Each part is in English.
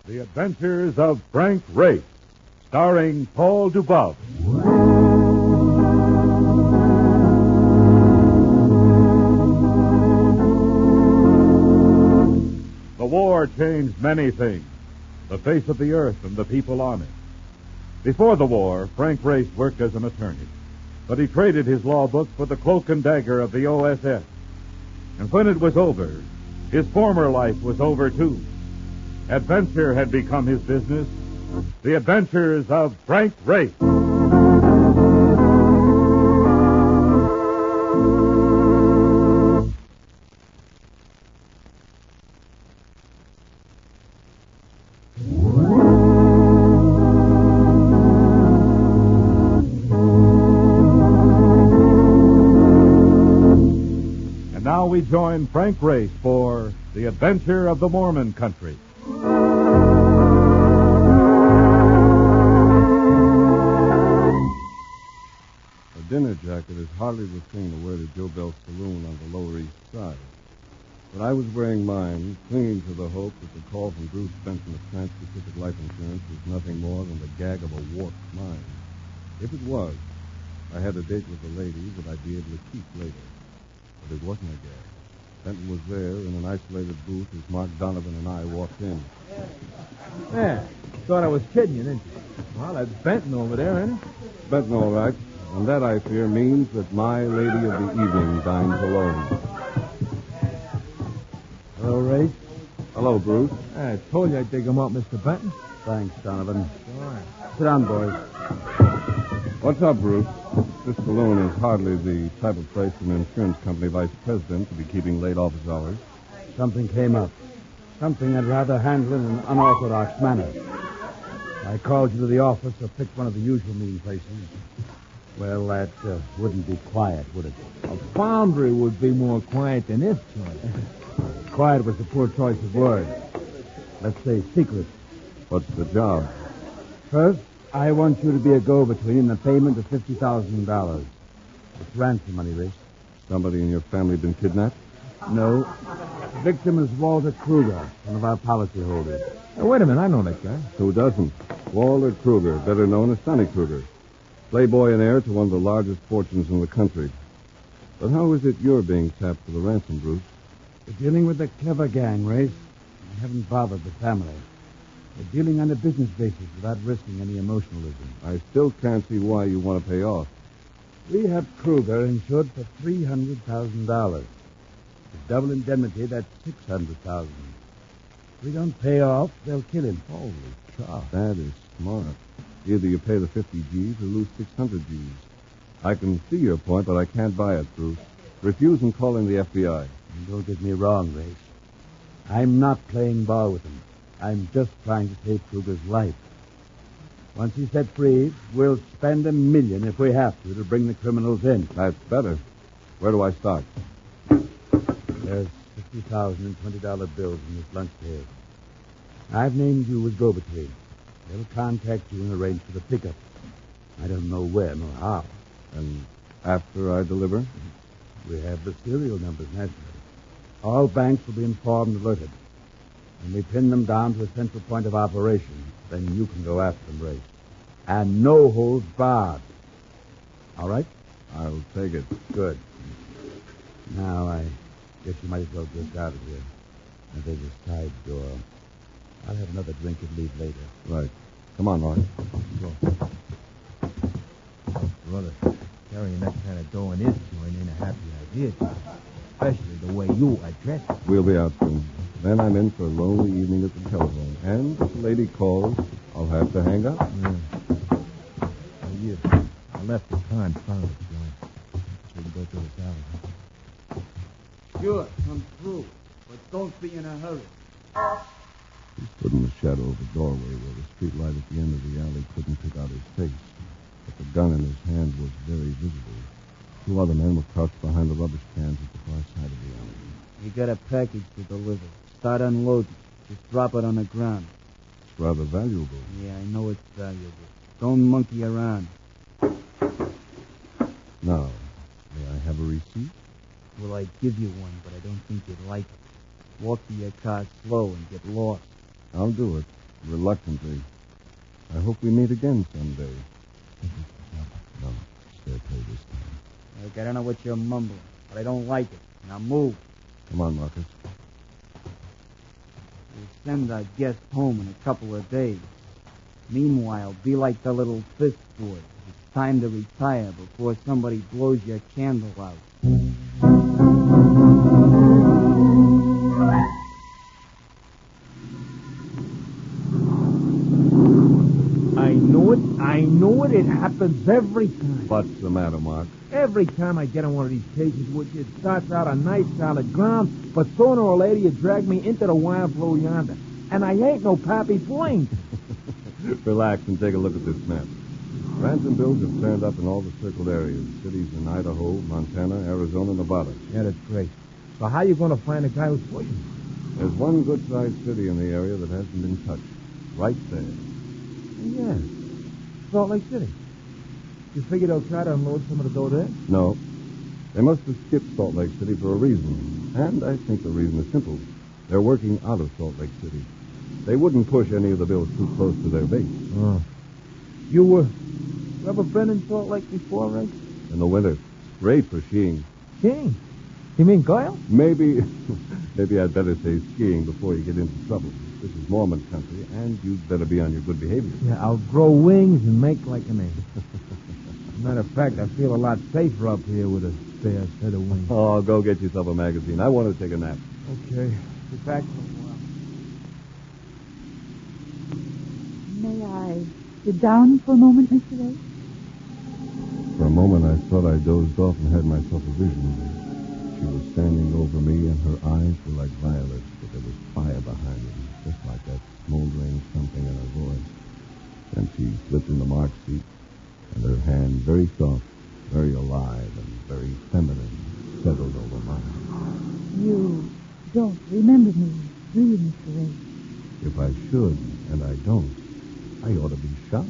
The Adventures of Frank Race, starring Paul Dubov. The war changed many things, the face of the earth and the people on it. Before the war, Frank Race worked as an attorney, but he traded his law book for the cloak-and-dagger of the OSS. And when it was over, his former life was over, too. Adventure had become his business. The Adventures of Frank Race. And now we join Frank Race for The Adventure of the Mormon Country. A dinner jacket is hardly the thing to wear to Joe Bell's saloon on the Lower East Side. But I was wearing mine, clinging to the hope that the call from Bruce Benson of Trans-Pacific Life Insurance was nothing more than the gag of a warped mind. If it was, I had a date with a lady that I'd be able to keep later. But it wasn't a gag. Benton was there in an isolated booth as Mark Donovan and I walked in. Yeah, thought I was kidding you, didn't you? Well, that's Benton over there, ain't it? Benton, all right. And that, I fear, means that my lady of the evening dines alone. Hello, Ray. Hello, Bruce. I told you I'd dig him up, Mr. Benton. Thanks, Donovan. Sure. Sit down, boys. What's up, Bruce? This saloon is hardly the type of place for an insurance company vice president to be keeping late office hours. Something came up. Something I'd rather handle in an unorthodox manner. I called you to the office or picked one of the usual meeting places. Well, that wouldn't be quiet, would it? A foundry would be more quiet than this joint. Quiet was a poor choice of words. Let's say secret. What's the job? First, I want you to be a go-between in the payment of $50,000. It's ransom money, Rich. Somebody in your family been kidnapped? No. The victim is Walter Kruger, one of our policyholders. Now, wait a minute, I know that guy. Who doesn't? Walter Kruger, better known as Sonny Kruger. Playboy and heir to one of the largest fortunes in the country. But how is it you're being tapped for the ransom, Bruce? We're dealing with a clever gang, Race. I haven't bothered the family. We're dealing on a business basis without risking any emotionalism. I still can't see why you want to pay off. We have Kruger insured for $300,000. With double indemnity, that's $600,000. If we don't pay off, they'll kill him. Holy cow. That is smart. Either you pay the 50 G's or lose 600 G's. I can see your point, but I can't buy it, Bruce. Refuse and call in the FBI. And don't get me wrong, Race. I'm not playing ball with him. I'm just trying to save Kruger's life. Once he's set free, we'll spend $1 million if we have to bring the criminals in. That's better. Where do I start? There's $50,000 in $20 bills in this lunch tray. I've named you as go-between. They'll contact you and arrange for the pickup. I don't know when or how. And after I deliver? We have the serial numbers, naturally. All banks will be informed and alerted. When we pin them down to a central point of operation, then you can go after them, Ray. And no holds barred. All right? I'll take it. Good. Now, I guess you might as well get out of here. And there's a side door. I'll have another drink and leave later. Right. Come on, Mark. Go. Brother, carrying that kind of dough in this joint ain't a happy idea, especially the way you address it. We'll be out soon. Then I'm in for a lonely evening at the telephone. And if the lady calls, I'll have to hang up. I left the car and found it, John. So we can go through the alley. Sure, come through. But don't be in a hurry. He stood in the shadow of a doorway where the street light at the end of the alley couldn't pick out his face. But the gun in his hand was very visible. 2 other men were crouched behind the rubbish cans at the far side of the alley. You got a package to deliver. Start unloading. Just drop it on the ground. It's rather valuable. Yeah, I know it's valuable. Don't monkey around. Now, may I have a receipt? Well, I'd give you one, but I don't think you'd like it. Walk to your car slow and get lost. I'll do it. reluctantly. I hope we meet again someday. No, fair play this time. Look, I don't know what you're mumbling, but I don't like it. Now move. Come on, Marcus. We'll send our guest home in a couple of days. Meanwhile, be like the little fist boy. It's time to retire before somebody blows your candle out. I know it. It happens every time. What's the matter, Mark? Every time I get on one of these cases, which it starts out on nice solid ground, but sooner or later you drag me into the wild blue yonder. And I ain't no Pappy Flink. Relax and take a look at this map. Ransom bills have turned up in all the circled areas. Cities in Idaho, Montana, Arizona, Nevada. Yeah, that's great. So how you going to find the guy who's pushing? There's one good-sized city in the area that hasn't been touched. Right there. Yeah. Salt Lake City. You figure they'll try to unload some of the dough there? No. They must have skipped Salt Lake City for a reason. And I think the reason is simple. They're working out of Salt Lake City. They wouldn't push any of the bills too close to their base. Oh. You ever been in Salt Lake before, Ray? In the winter. Great for skiing. Skiing? You mean Goyle? Maybe I'd better say skiing before you get into trouble. This is Mormon country, and you'd better be on your good behavior. Yeah, I'll grow wings and make like an angel. Matter of fact, I feel a lot safer up here with a spare set of wings. Oh, go get yourself a magazine. I want to take a nap. Okay. Get back in a while. May I sit down for a moment, Mr. Ray? For a moment, I thought I dozed off and had myself a vision. She was standing over me, and her eyes were like violets, but there was fire behind them, just like that smoldering something in her voice. Then she slipped into Mark's seat, and her hand, very soft, very alive, and very feminine, settled over mine. You don't remember me, do you, Mr. Ray? If I should, and I don't, I ought to be shocked.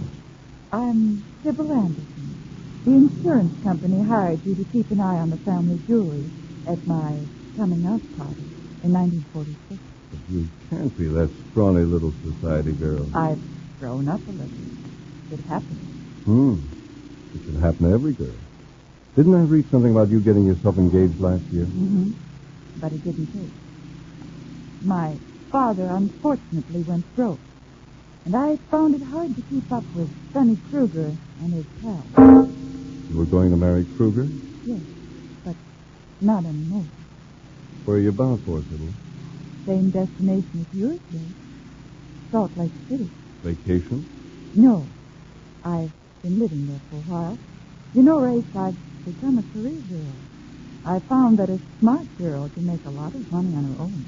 I'm Sybil Anderson. The insurance company hired you to keep an eye on the family jewelry at my coming-out party in 1946. But you can't be that scrawny little society girl. I've grown up a little. It happened. It should happen to every girl. Didn't I read something about you getting yourself engaged last year? Mm-hmm. But it didn't take. My father, unfortunately, went broke. And I found it hard to keep up with Sonny Kruger and his pals. You were going to marry Kruger? Yes, but not anymore. Where are you bound for, Sybil? Same destination as yours, Ray. Salt Lake City. Vacation? No. I've been living there for a while. You know, Race, I've become a career girl. I found that a smart girl can make a lot of money on her own.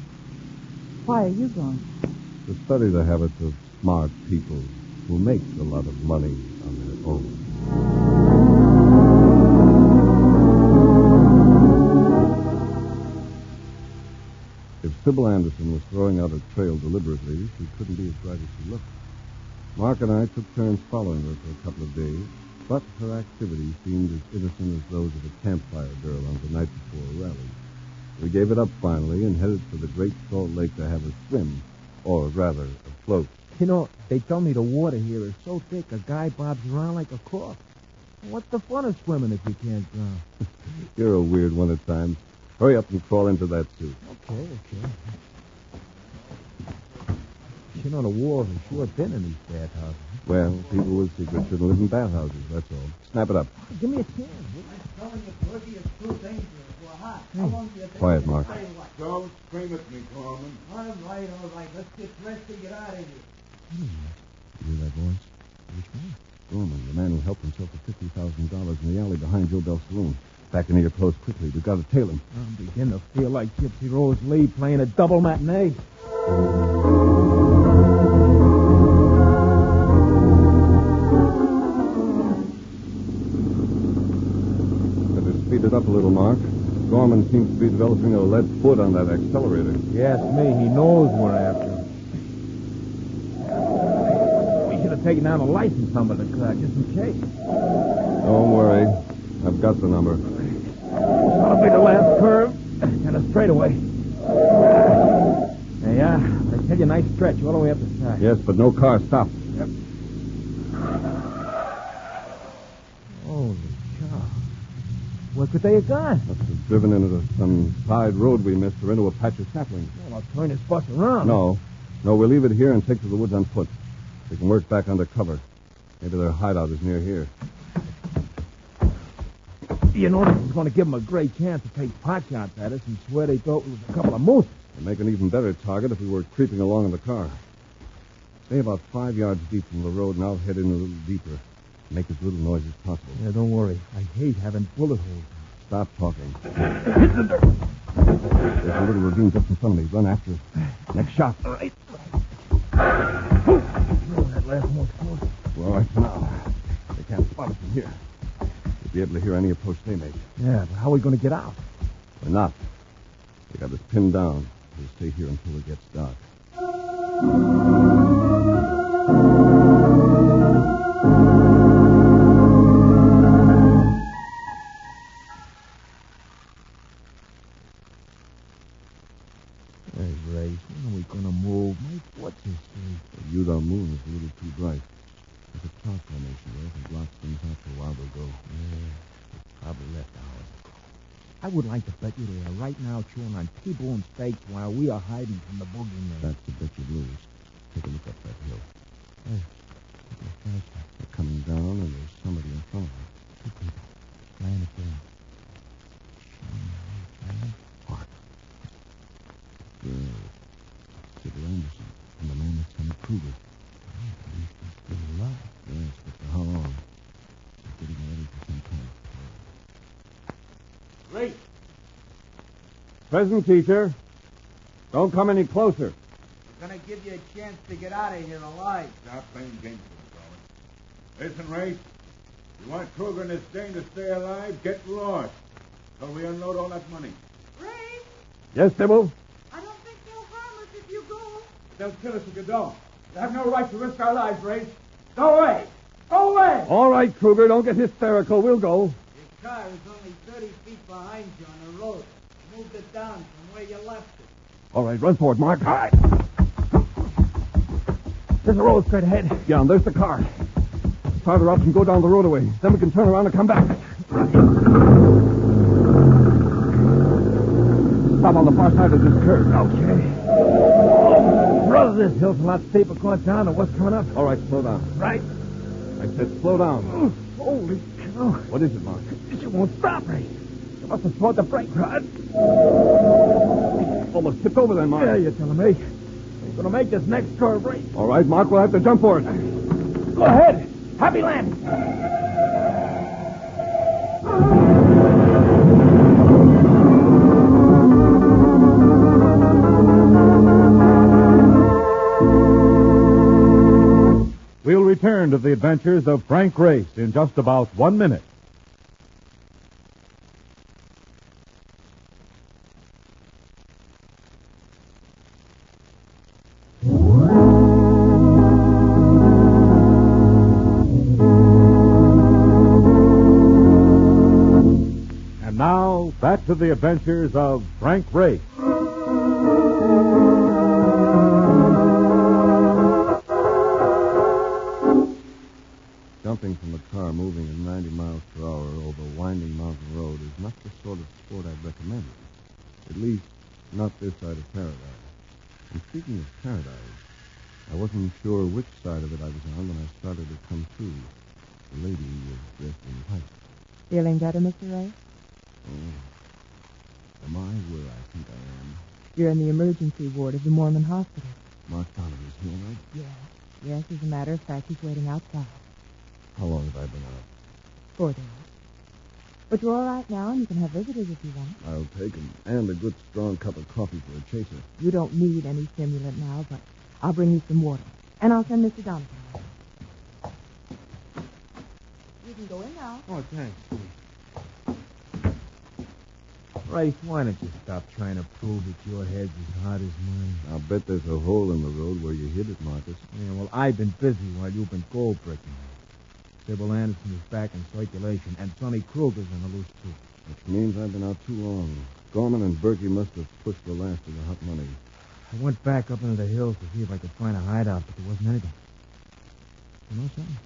Why are you going? To study the habits of smart people who make a lot of money on their own. If Sybil Anderson was throwing out a trail deliberately, she couldn't be as bright as she looked. Mark and I took turns following her for a couple of days, but her activities seemed as innocent as those of a campfire girl on the night before a rally. We gave it up finally and headed for the Great Salt Lake to have a swim, or rather, a float. You know, they tell me the water here is so thick a guy bobs around like a cork. What's the fun of swimming if you can't drown? You're a weird one at times. Hurry up and crawl into that suit. Okay. You know, the war has sure been in these bathhouses. Well, people with secrets shouldn't live in bathhouses, that's all. Snap it up. Give me a chance. Quiet, Mark. Don't scream at me, Corman. All right. Let's get dressed and get out of here. You hear that voice? Which one? Gorman, the man who helped himself to $50,000 in the alley behind Joe Bell's saloon. Back into your clothes quickly. We've got to tail him. I'm beginning to feel like Gypsy Rose Lee playing a double matinee. Better speed it up a little, Mark. Gorman seems to be developing a lead foot on that accelerator. Yes, me. He knows we're after him. We should have taken down a license number to the car, just in case. Don't worry. I've got the number. That'll be the last curve and a straightaway. There you are. Let's Tell you, nice stretch all the way up the side. Yes, but no car stopped. Holy cow. Where could they have gone? Must have driven into some side road we missed or into a patch of saplings. Well, I'll turn this bus around. No, we'll leave it here and take to the woods on foot. We can work back under cover. Maybe their hideout is near here. You know, this is going to give them a great chance to take pot shots at us and swear they thought we was a couple of moose. We'd make an even better target if we were creeping along in the car. Stay about 5 yards deep from the road, and I'll head in a little deeper. Make as little noise as possible. Yeah, don't worry. I hate having bullet holes. Stop talking. There's a little ravine just in front of me. Run after it. Next shot. All right. That last one's close. Well, all right for now. They can't spot us from here. We'll be able to hear any approach they make. Yeah, but how are we going to get out? We're not. They got us pinned down. We'll stay here until it gets dark. Hey, Ray, when are we going to move? My foot's is straight. The Utah moon is a little too bright. There's a cloud formation there. If it blocks things out for a while, they'll go. Yeah, probably left hours ago. I would like to bet you they are right now chewing on T-bone steaks while we are hiding from the boogeyman. That's the bet you'd lose. Take a look up that hill. Hey, They're coming down, and there's somebody in front of them. two people. Flying at them. What? Sybil Anderson and the man that's Sonny Kruger. At least he's still alive. Yes, but for how long? They're getting ready for some kind of play. Ray! Present, teacher. Don't come any closer. We're going to give you a chance to get out of here alive. Stop playing games with us, Owen. Listen, Ray. You want Kruger and his gang to stay alive? Get lost. So we unload all that money. Ray, Yes, Sybil? I don't think they'll harm us if you go. They'll kill us if you don't. They have no right to risk our lives, Ray. Go away! Go away! All right, Kruger, don't get hysterical. We'll go. Your car is only 30 feet behind you on the road. You moved it down from where you left it. All right, run for it, Mark. All right. There's a road straight ahead. Yeah, and there's the car. Start her up and go down the road away. Then we can turn around and come back. Stop on the far side of this curve. Okay. Brother, this hill's a lot steeper going down than what's coming up. All right, slow down. Right? I said slow down. Holy cow. What is it, Mark? She won't stop, Ray. She must have smoked the brake rod. Almost tipped over then, Mark. Yeah, you're telling me. We're going to make this next curve, Ray. All right, Mark, we'll have to jump for it. Go ahead. Happy landing. We'll return to the adventures of Frank Race in just about 1 minute. And now, back to the adventures of Frank Race. Jumping from a car moving at 90 miles per hour over a winding mountain road is not the sort of sport I'd recommend. At least, not this side of paradise. And speaking of paradise, I wasn't sure which side of it I was on when I started to come to. The lady was dressed in white. Feeling better, Mr. Ray? Oh. Am I where I think I am? You're in the emergency ward of the Mormon hospital. Mark Donovan's here, right? Yes. Yes, as a matter of fact, he's waiting outside. How long have I been out? 4 days. But you're all right now, and you can have visitors if you want. I'll take 'em. And a good strong cup of coffee for a chaser. You don't need any stimulant now, but I'll bring you some water. And I'll send Mr. Donovan. You can go in now. Oh, thanks. Race, why don't you stop trying to prove that your head's as hot as mine? I'll bet there's a hole in the road where you hit it, Marcus. Yeah, well, I've been busy while you've been gold bricking. Sybil Anderson is back in circulation, and Sonny Kruger's in the loose, too. Which means I've been out too long. Gorman and Berkey must have pushed the last of the hot money. I went back up into the hills to see if I could find a hideout, but there wasn't anything. You know something?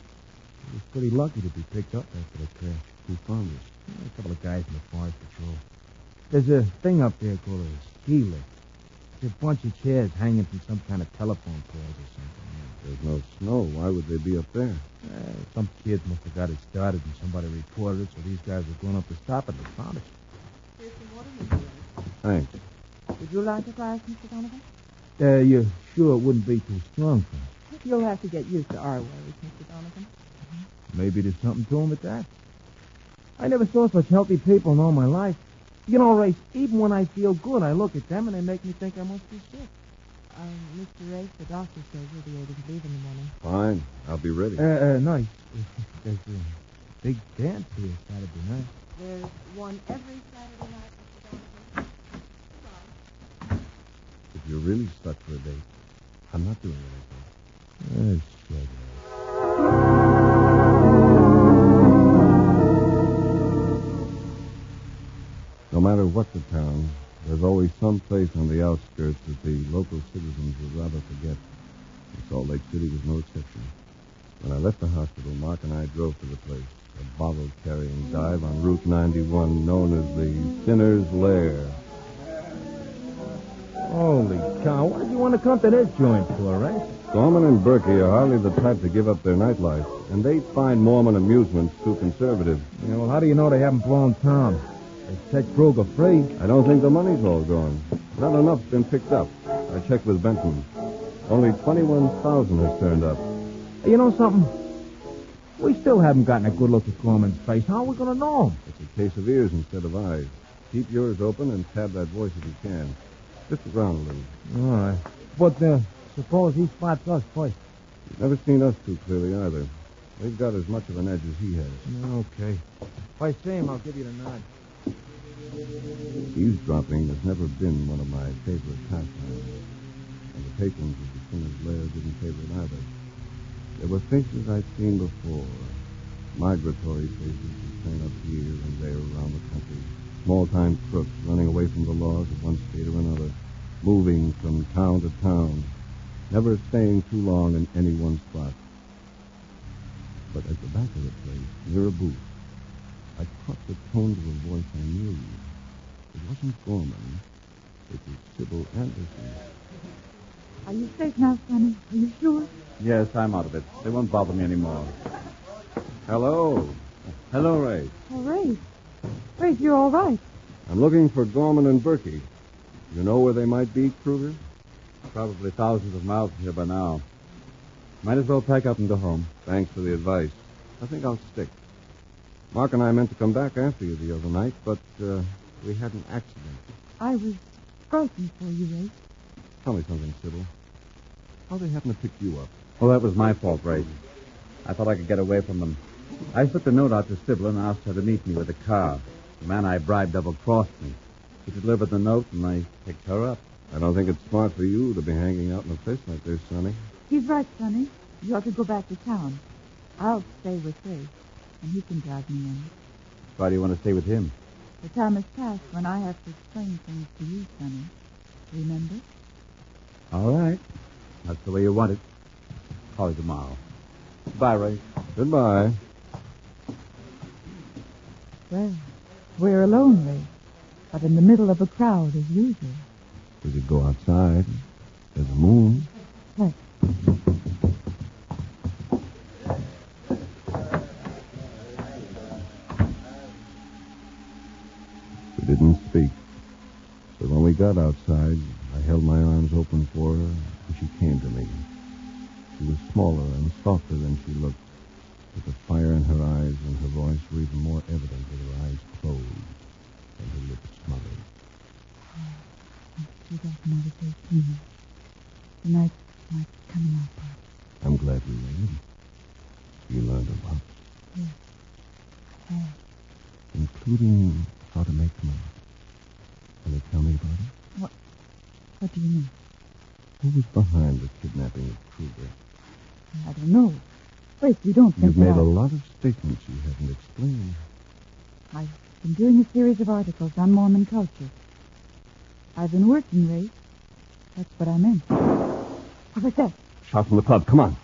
I was pretty lucky to be picked up after the crash. Who found us? A couple of guys in the forest patrol. There's a thing up there called a ski lift. There's a bunch of chairs hanging from some kind of telephone poles or something. There's no snow. Why would they be up there? Some kids must have got it started and somebody reported it, so these guys were going up to stop it and they found it. Here's some water, Mr. Ray. Thanks. Would you like a glass, Mr. Donovan? You sure it wouldn't be too strong for me? You'll have to get used to our ways, Mr. Donovan. Maybe there's something to him with that. I never saw such healthy people in all my life. You know, Ray, even when I feel good, I look at them and they make me think I must be sick. Mr. Ray, the doctor says you'll be able to leave in the morning. Fine. I'll be ready. Nice. There's a big dance here Saturday night. There's one every Saturday night, Mr. Donovan. If you're really stuck for a date, I'm not doing anything. No matter what the town, there's always some place on the outskirts that the local citizens would rather forget. And Salt Lake City was no exception. When I left the hospital, Mark and I drove to the place, a bottle-carrying dive on Route 91 known as the Sinner's Lair. Holy cow, what did you want to come to this joint for, Ray? Gorman and Berkey are hardly the type to give up their nightlife, and they find Mormon amusements too conservative. Yeah, well, how do you know they haven't blown town? They set Kruger free. I don't think the money's all gone. Not enough's been picked up. I checked with Benton. Only $21,000 has turned up. You know something? We still haven't gotten a good look at Gorman's face. How are we going to know him? It's a case of ears instead of eyes. Keep yours open and tab that voice if you can. Just around a little. All right. But suppose he spots us first. He's never seen us too clearly either. We've got as much of an edge as he has. Okay. If I see him, I'll give you the nod. Eavesdropping has never been one of my favorite pastimes. And the patrons of the Sinner's Lair didn't favor it either. There were faces I'd seen before. Migratory faces that turn up here and there around the country. Small-time crooks running away from the laws of one state or another. Moving from town to town. Never staying too long in any one spot. But at the back of the place, near a booth, I caught the tones of a voice I knew. It wasn't Gorman. It was Sybil Anderson. Are you safe now, Sonny? Are you sure? Yes, I'm out of it. They won't bother me anymore. Hello. Hello, Ray. Oh, Ray. Ray, you're all right. I'm looking for Gorman and Berkey. You know where they might be, Kruger? Probably thousands of miles from here by now. Might as well pack up and go home. Thanks for the advice. I think I'll stick. Mark and I meant to come back after you the other night, but we had an accident. I was frightened for you, Ray. Tell me something, Sybil. How'd they happen to pick you up? Well, that was my fault, Ray. I thought I could get away from them. I slipped a note out to Sybil and asked her to meet me with a car. The man I bribed double-crossed me. She delivered the note, and I picked her up. I don't think it's smart for you to be hanging out in a place like this, Sonny. He's right, Sonny. You ought to go back to town. I'll stay with Ray, and he can drive me in. Why do you want to stay with him? The time has passed when I have to explain things to you, Sonny. Remember? All right. That's the way you want it. Call you tomorrow. Goodbye, Ray. Goodbye. Well, we're alone, Ray, but in the middle of a crowd as usual. We could go outside. There's a moon. What? We didn't speak. But when we got outside, I held my arms open for her, and she came to me. She was smaller and softer than she looked, with the fire in her eyes, and her voice were even more evident with her eyes closed and her lips smothered. You got another day soon. The night's coming up. I'm glad we waited. You learned a lot. Yes, I have. Including how to make money. Can you tell me about it? What do you mean? Who was behind the kidnapping of Kruger? I don't know. Wait, you don't think You've made that a lot of statements you haven't explained. I've been doing a series of articles on Mormon culture. I've been working, Ray, That's what I meant. What was that? Shot from the club. Come on.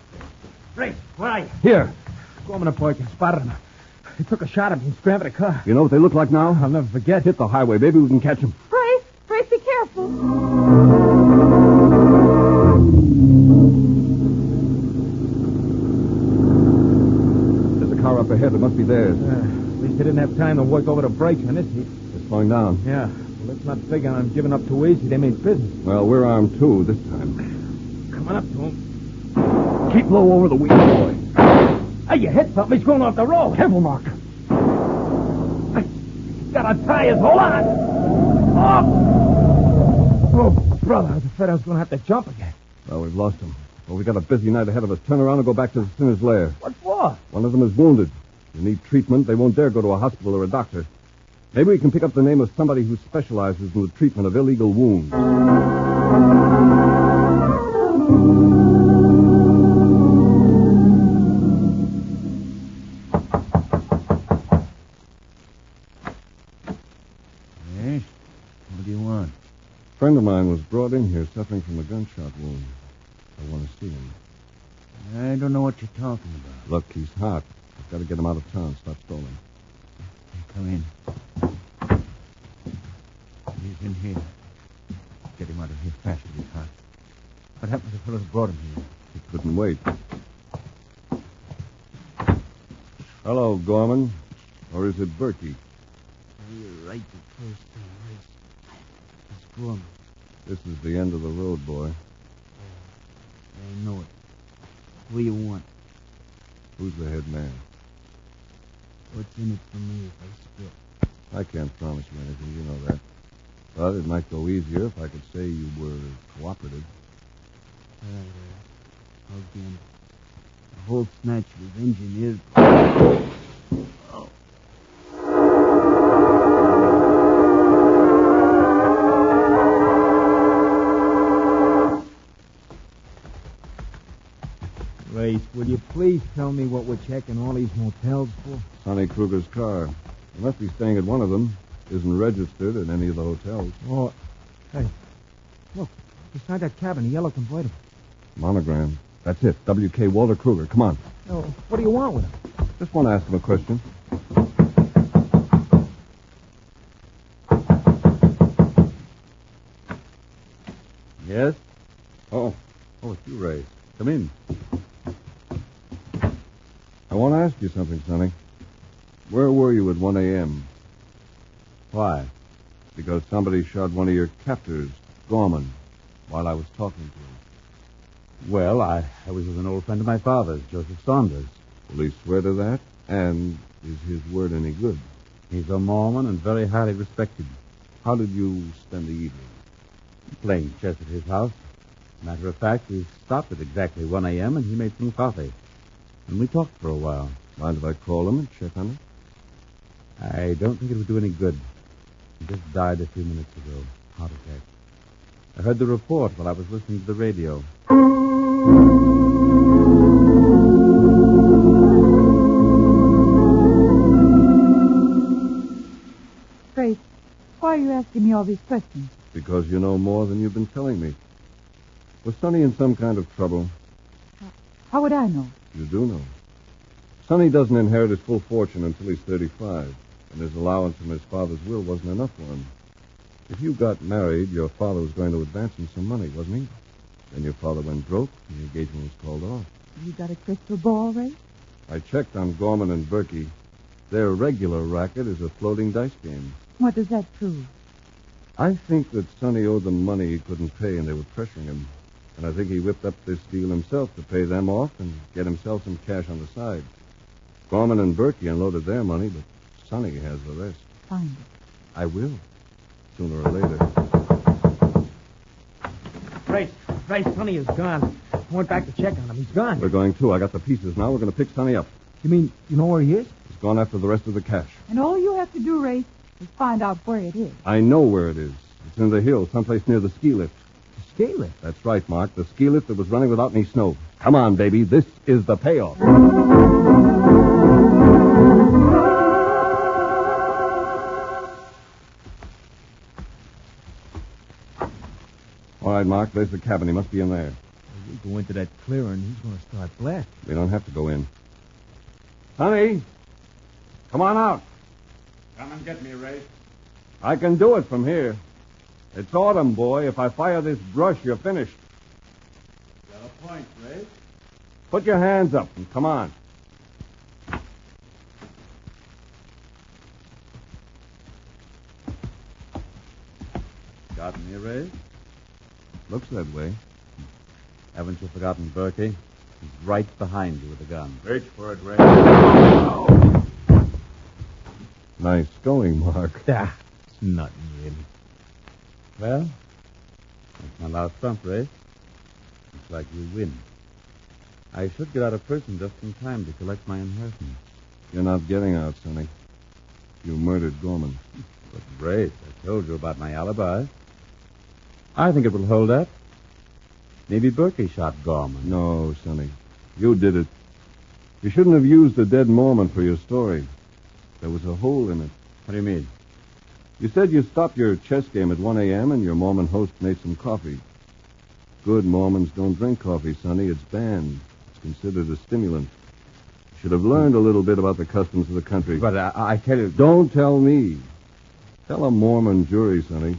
Ray, where are you? Here. Gorman and Boykin spotted him. He took a shot at me and scrambled a car. You know what they look like now? I'll never forget. Hit the highway. Maybe we can catch them. Brace, be careful. There's a car up ahead. It must be theirs. At least they didn't have time to work over the brakes on this heat. It's slowing down. Yeah. Well, let's not figure on giving up too easy. They mean business. Well, we're armed, too, this time. Come on up to him. Keep low over the wheel, boy. Hey, you hit something. He's going off the road. Careful, Mark. He's got our tires. Hold on. Oh, brother. I was afraid I was going to have to jump again. Well, we've lost him. Well, we got a busy night ahead of us. Turn around and go back to the sinner's lair. What for? One of them is wounded. They need treatment. They won't dare go to a hospital or a doctor. Maybe we can pick up the name of somebody who specializes in the treatment of illegal wounds. A friend of mine was brought in here suffering from a gunshot wound. I want to see him. I don't know what you're talking about. Look, he's hot. I've got to get him out of town. Stop stalling. Come in. He's in here. Get him out of here faster. He's hot. What happened to the fellow who brought him here? He couldn't wait. Hello, Gorman. Or is it Berkey? You're right the first time, Race. It's Gorman. This is the end of the road, boy. I know it. What do you want? Who's the head man? What's in it for me if I split? I can't promise you anything, you know that. But it might go easier if I could say you were cooperative. All right. I'll gamble. The whole snatch was engineered. Race, will you please tell me what we're checking all these motels for? Sonny Kruger's car. He must be staying at one of them. Isn't registered in any of the hotels. Oh, hey, look, beside that cabin, a yellow convertible. Monogram. That's it. W.K. Walter Kruger. Come on. Oh, what do you want with him? Just want to ask him a question. Yes? Oh, it's you, Ray. Come in. I want to ask you something, Sonny. Where were you at 1 a.m.? Why? Because somebody shot one of your captors, Gorman, while I was talking to him. Well, I was with an old friend of my father's, Joseph Saunders. Police swear to that? And is his word any good? He's a Mormon and very highly respected. How did you spend the evening? Playing chess at his house. Matter of fact, we stopped at exactly 1 a.m. and he made some coffee. And we talked for a while. Mind if I call him and check on him? I don't think it would do any good. He just died a few minutes ago. Heart attack. I heard the report while I was listening to the radio. Grace, why are you asking me all these questions? Because you know more than you've been telling me. Was Sonny in some kind of trouble? How would I know? You do know. Sonny doesn't inherit his full fortune until he's 35, and his allowance from his father's will wasn't enough for him. If you got married, your father was going to advance him some money, wasn't he? Then your father went broke, and the engagement was called off. You got a crystal ball, Ray? I checked on Gorman and Berkey. Their regular racket is a floating dice game. What does that prove? I think that Sonny owed them money he couldn't pay, and they were pressuring him. And I think he whipped up this deal himself to pay them off and get himself some cash on the side. Gorman and Berkey unloaded their money, but Sonny has the rest. Find it. I will, sooner or later. Ray, Sonny is gone. I went back to check on him. He's gone. We're going too. I got the pieces now. We're going to pick Sonny up. You mean you know where he is? He's gone after the rest of the cash. And all you have to do, Ray, is find out where it is. I know where it is. It's in the hills, someplace near the ski lift. The ski lift? That's right, Mark. The ski lift that was running without any snow. Come on, baby. This is the payoff. All right, right, Mark. There's the cabin. He must be in there. If we go into that clearing, he's going to start blasting. We don't have to go in. Honey, come on out. Come and get me, Ray. I can do it from here. It's autumn, boy. If I fire this brush, you're finished. Got a point, Ray. Put your hands up and come on. Got me, Ray? Looks that way. Haven't you forgotten Berkey? He's right behind you with a gun. Reach for it, Ray. Nice going, Mark. Ah, it's nothing, really. Well, that's my last trump, Ray. Looks like you win. I should get out of prison just in time to collect my inheritance. You're not getting out, Sonny. You murdered Gorman. But, Ray, I told you about my alibi. I think it will hold up. Maybe Berkey shot Gorman. No, Sonny. You did it. You shouldn't have used a dead Mormon for your story. There was a hole in it. What do you mean? You said you stopped your chess game at 1 a.m. and your Mormon host made some coffee. Good Mormons don't drink coffee, Sonny. It's banned. It's considered a stimulant. You should have learned a little bit about the customs of the country. But I tell you... Don't tell me. Tell a Mormon jury, Sonny.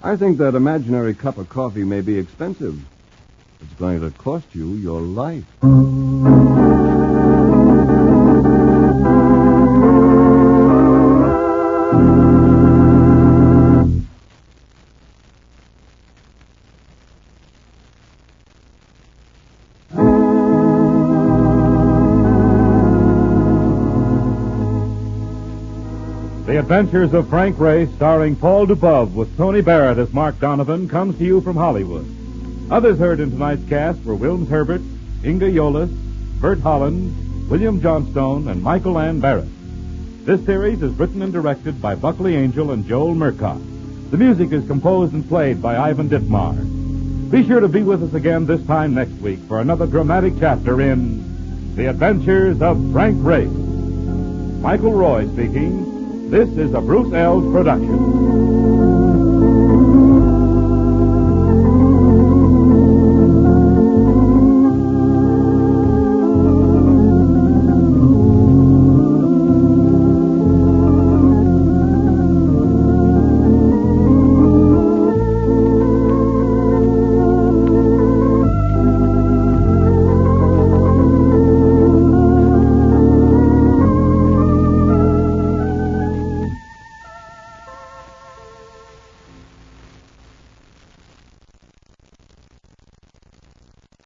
I think that imaginary cup of coffee may be expensive. It's going to cost you your life. The Adventures of Frank Ray, starring Paul Dubove with Tony Barrett as Mark Donovan, comes to you from Hollywood. Others heard in tonight's cast were Wilms Herbert, Inga Yolis, Bert Holland, William Johnstone, and Michael Ann Barrett. This series is written and directed by Buckley Angel and Joel Murcott. The music is composed and played by Ivan Ditmar. Be sure to be with us again this time next week for another dramatic chapter in The Adventures of Frank Ray. Michael Roy speaking. This is a Bruce Eells production.